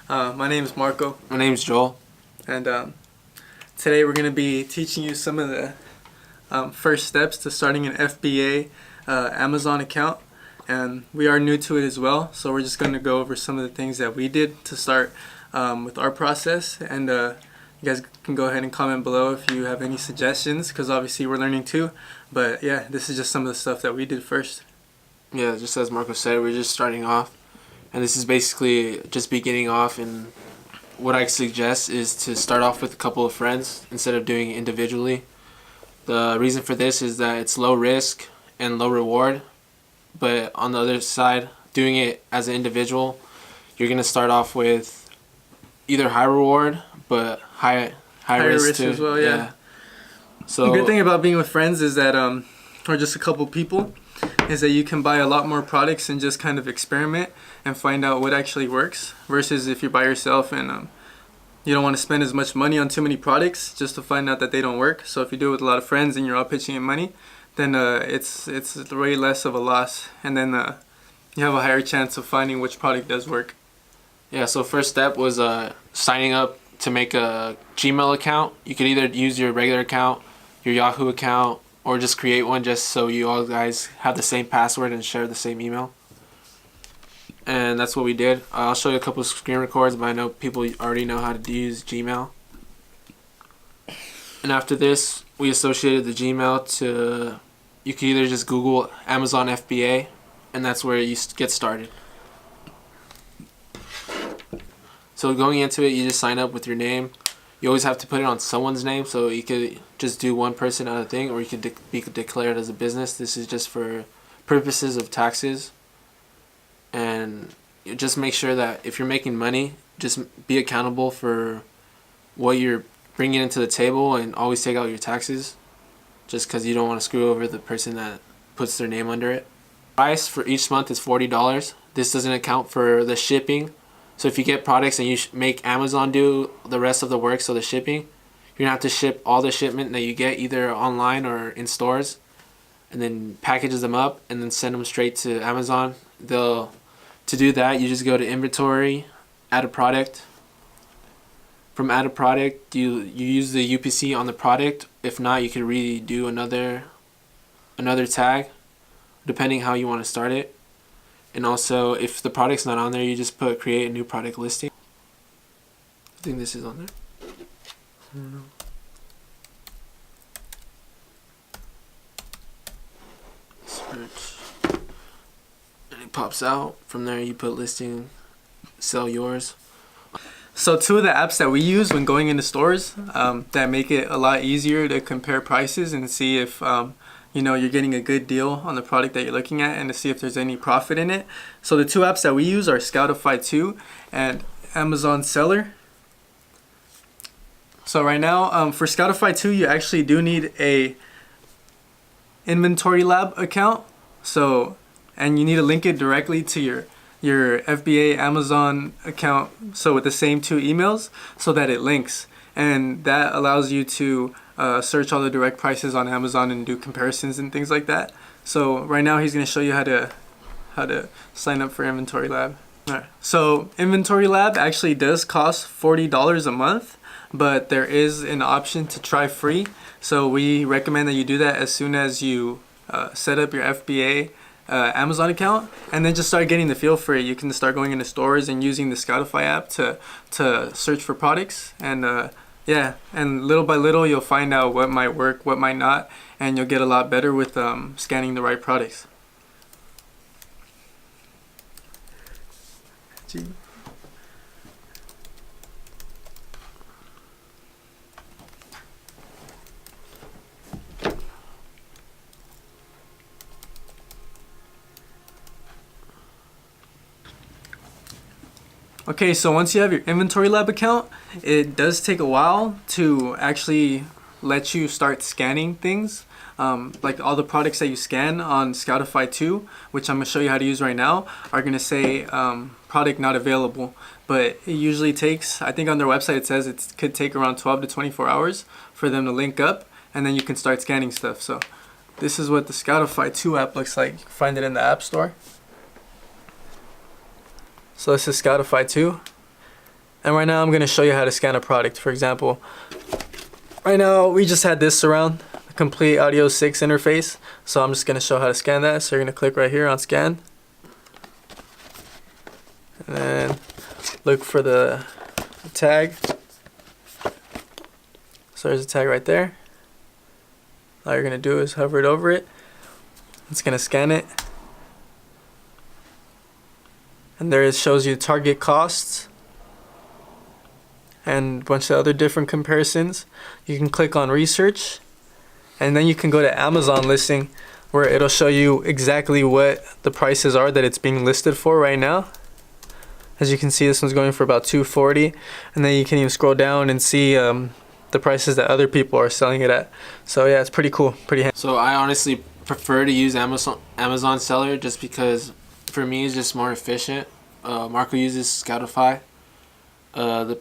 My name is Marco, My name's Joel. and today we're going to be teaching you some of the first steps to starting an FBA Amazon account. And we are new to it as well, so we're just going to go over some of the things that we did to start with our process. And you guys can go ahead and comment below if you have any suggestions, because obviously we're learning too. But yeah, this is just some of the stuff that we did first. Yeah, just as Marco said, we're just starting off. And this is basically just beginning off, and what I suggest is to start off with a couple of friends instead of doing it individually. The reason for this is that it's low risk and low reward, but on the other side, doing it as an individual, you're going to start off with either high reward but high risk too. As well, yeah. So the good thing about being with friends is that or just a couple people, is that you can buy a lot more products and just kind of experiment and find out what actually works, versus if you're by yourself and you don't want to spend as much money on too many products just to find out that they don't work. So if you do it with a lot of friends and you're all pitching in money, then it's way less of a loss, and then you have a higher chance of finding which product does work. Yeah, so first step was signing up to make a Gmail account. You could either use your regular account, your Yahoo account, or just create one just so you all guys have the same password and share the same email. And that's what we did. I'll show you a couple of screen records, but I know people already know how to use Gmail. And after this, we associated the Gmail to, you can either just Google Amazon FBA, and that's where you get started. So going into it, you just sign up with your name. You always have to put it on someone's name, so you could just do one person on a thing, or you could be declared as a business. This is just for purposes of taxes. And you just make sure that if you're making money, just be accountable for what you're bringing into the table, and always take out your taxes, just because you don't want to screw over the person that puts their name under it. Price for each month is $40. This doesn't account for the shipping. So if you get products and you make Amazon do the rest of the work, so the shipping, you're going to have to ship all the shipment that you get either online or in stores, and then packages them up and then send them straight to Amazon. To do that, you just go to inventory, add a product. From add a product, you use the UPC on the product. If not, you can redo another tag, depending how you want to start it. And also, if the product's not on there, you just put create a new product listing. I think this is on there. I don't know. Search. And it pops out. From there, you put listing, sell yours. So two of the apps that we use when going into stores that make it a lot easier to compare prices and see if you're getting a good deal on the product that you're looking at, and to see if there's any profit in it. So the two apps that we use are Scoutify 2 and Amazon Seller. So right now, for Scoutify 2, you actually do need a Inventory Lab account. And you need to link it directly to your FBA Amazon account, so with the same two emails, so that it links. And that allows you to search all the direct prices on Amazon and do comparisons and things like that. So right now he's going to show you how to sign up for Inventory Lab. Alright. So Inventory Lab actually does cost $40 a month, but there is an option to try free. So we recommend that you do that as soon as you set up your FBA Amazon account, and then just start getting the feel for it. You can start going into stores and using the Scoutify app to search for products, and and little by little you'll find out what might work, what might not, and you'll get a lot better with scanning the right products. Okay, so once you have your Inventory Lab account, it does take a while to actually let you start scanning things. Like all the products that you scan on Scoutify 2, which I'm going to show you how to use right now, are going to say product not available. But it usually takes, I think on their website it says it could take around 12 to 24 hours for them to link up, and then you can start scanning stuff. So this is what the Scoutify 2 app looks like. You can find it in the App Store. So this is Scoutify 2. And right now I'm gonna show you how to scan a product. For example, right now we just had this around, a complete Audio 6 interface. So I'm just gonna show how to scan that. So you're gonna click right here on scan. And then look for the tag. So there's a tag right there. All you're gonna do is hover it over it. It's gonna scan it. And there it shows you target costs and a bunch of other different comparisons. You can click on research, and then you can go to Amazon listing, where it'll show you exactly what the prices are that it's being listed for right now. As you can see, this one's going for about $240, and then you can even scroll down and see the prices that other people are selling it at. So yeah, it's pretty cool, pretty handy. So I honestly prefer to use Amazon Seller just because for me it's just more efficient. Marco uses Scoutify. The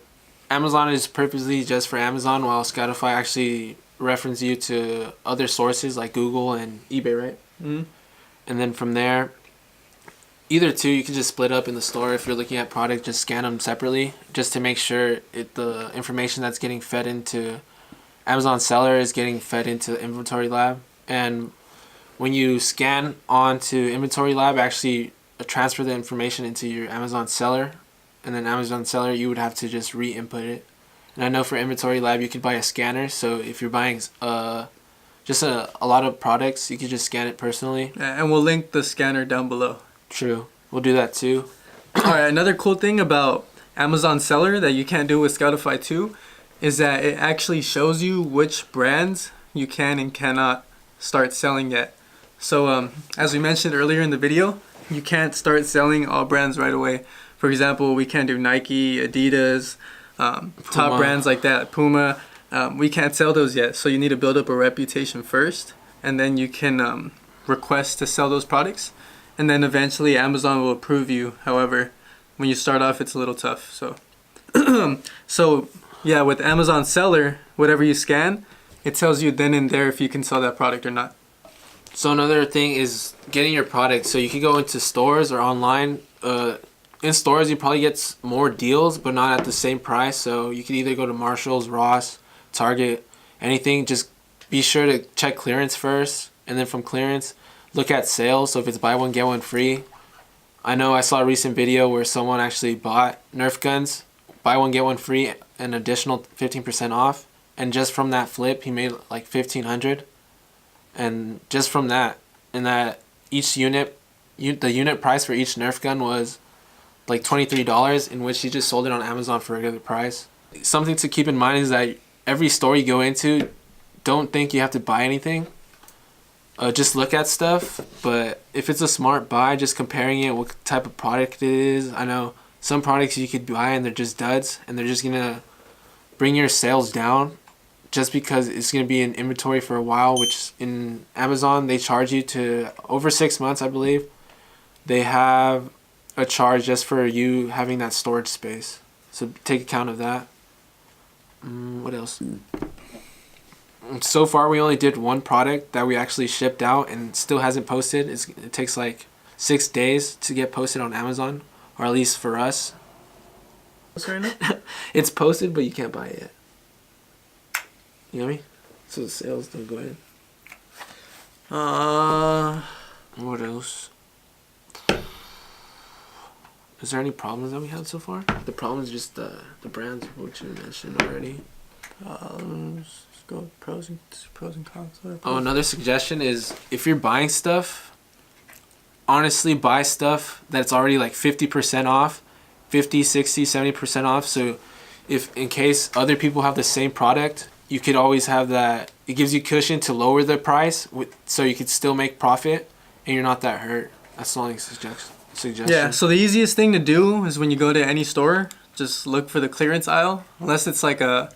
Amazon is purposely just for Amazon, while Scoutify actually reference you to other sources like Google and eBay, right? Mm-hmm. And then from there, either two you can just split up in the store. If you're looking at product, just scan them separately just to make sure the information that's getting fed into Amazon Seller is getting fed into the Inventory Lab. And when you scan onto Inventory Lab, actually transfer the information into your Amazon Seller, and then Amazon Seller you would have to just re-input it. And I know for Inventory Lab you could buy a scanner, so if you're buying just a lot of products, you could just scan it personally. And we'll link the scanner down below. True, we'll do that too. Alright, another cool thing about Amazon Seller that you can't do with Scoutify too is that it actually shows you which brands you can and cannot start selling yet. So as we mentioned earlier in the video, you can't start selling all brands right away. For example, we can't do Nike, Adidas, top brands like that, Puma. We can't sell those yet. So you need to build up a reputation first, and then you can request to sell those products. And then eventually Amazon will approve you. However, when you start off, it's a little tough. So yeah, with Amazon Seller, whatever you scan, it tells you then and there if you can sell that product or not. So another thing is getting your product. So you can go into stores or online. In stores, you probably get more deals, but not at the same price. So you can either go to Marshall's, Ross, Target, anything. Just be sure to check clearance first, and then from clearance, look at sales. So if it's buy one get one free, I know I saw a recent video where someone actually bought Nerf guns, buy one get one free, an additional 15% off, and just from that flip, he made like $1,500. And just from that, and that each unit, the unit price for each Nerf gun was like $23, in which he just sold it on Amazon for a regular price. Something to keep in mind is that every store you go into, don't think you have to buy anything. Just look at stuff, but if it's a smart buy, just comparing it, what type of product it is. I know some products you could buy and they're just duds, and they're just gonna bring your sales down just because it's going to be in inventory for a while, which in Amazon, they charge you to over 6 months, I believe. They have a charge just for you having that storage space. So take account of that. What else? So far, we only did one product that we actually shipped out and still hasn't posted. It takes like 6 days to get posted on Amazon, or at least for us. It's posted, but you can't buy it yet. You know what I mean? So the sales don't go in. What else? Is there any problems that we had so far? The problem is just the brands, which you mentioned already. Let's go with pros and cons. Oh, another suggestion is if you're buying stuff, honestly buy stuff that's already like 50% off, 50, 60, 70% off. So if in case other people have the same product, you could always have that. It gives you cushion to lower the price so you could still make profit and you're not that hurt. That's the only suggestion. Yeah, so the easiest thing to do is when you go to any store, just look for the clearance aisle. Unless it's like a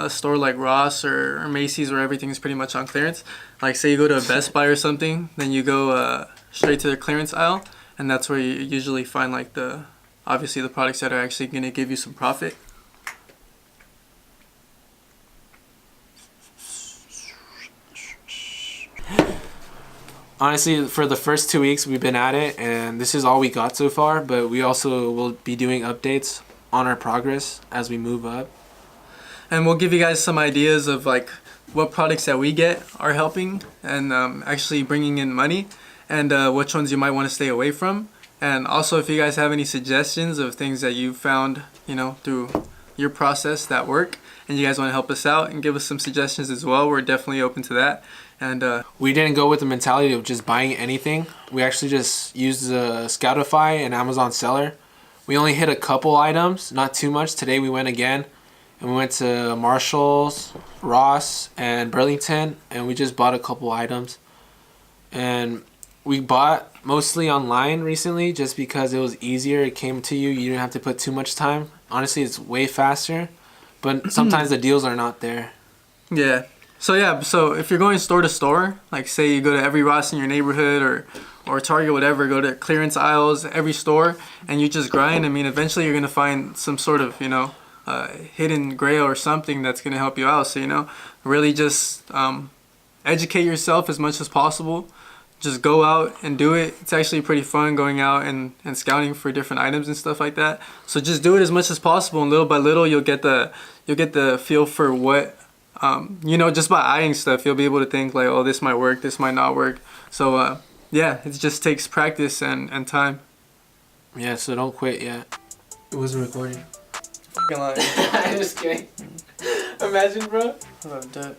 store like Ross or Macy's where everything's pretty much on clearance. Like say you go to a Best Buy or something, then you go straight to the clearance aisle, and that's where you usually find like obviously the products that are actually going to give you some profit. Honestly, for the first 2 weeks we've been at it, and this is all we got so far, but we also will be doing updates on our progress as we move up. And we'll give you guys some ideas of like what products that we get are helping and actually bringing in money, and which ones you might want to stay away from. And also, if you guys have any suggestions of things that you found, you know, through your process that work, and you guys want to help us out and give us some suggestions as well, we're definitely open to that. And we didn't go with the mentality of just buying anything. We actually just used the Scoutify and Amazon Seller. We only hit a couple items, not too much. Today we went again, and we went to Marshall's, Ross, and Burlington, and we just bought a couple items. And we bought mostly online recently just because it was easier. It came to you. You didn't have to put too much time. Honestly, it's way faster, but sometimes the deals are not there. yeah. So if you're going store to store, like say you go to every Ross in your neighborhood or Target, whatever, go to clearance aisles, every store, and you just grind, I mean, eventually you're going to find some sort of, you know, hidden grail or something that's going to help you out. So, you know, really just educate yourself as much as possible. Just go out and do it. It's actually pretty fun going out and scouting for different items and stuff like that. So just do it as much as possible, and little by little you'll get the feel for what you know, just by eyeing stuff you'll be able to think like, oh, this might work, this might not work. So yeah, it just takes practice and time. Yeah, so don't quit yet. It wasn't recording. Fucking lying. I'm just kidding. Imagine, bro. I'm dead.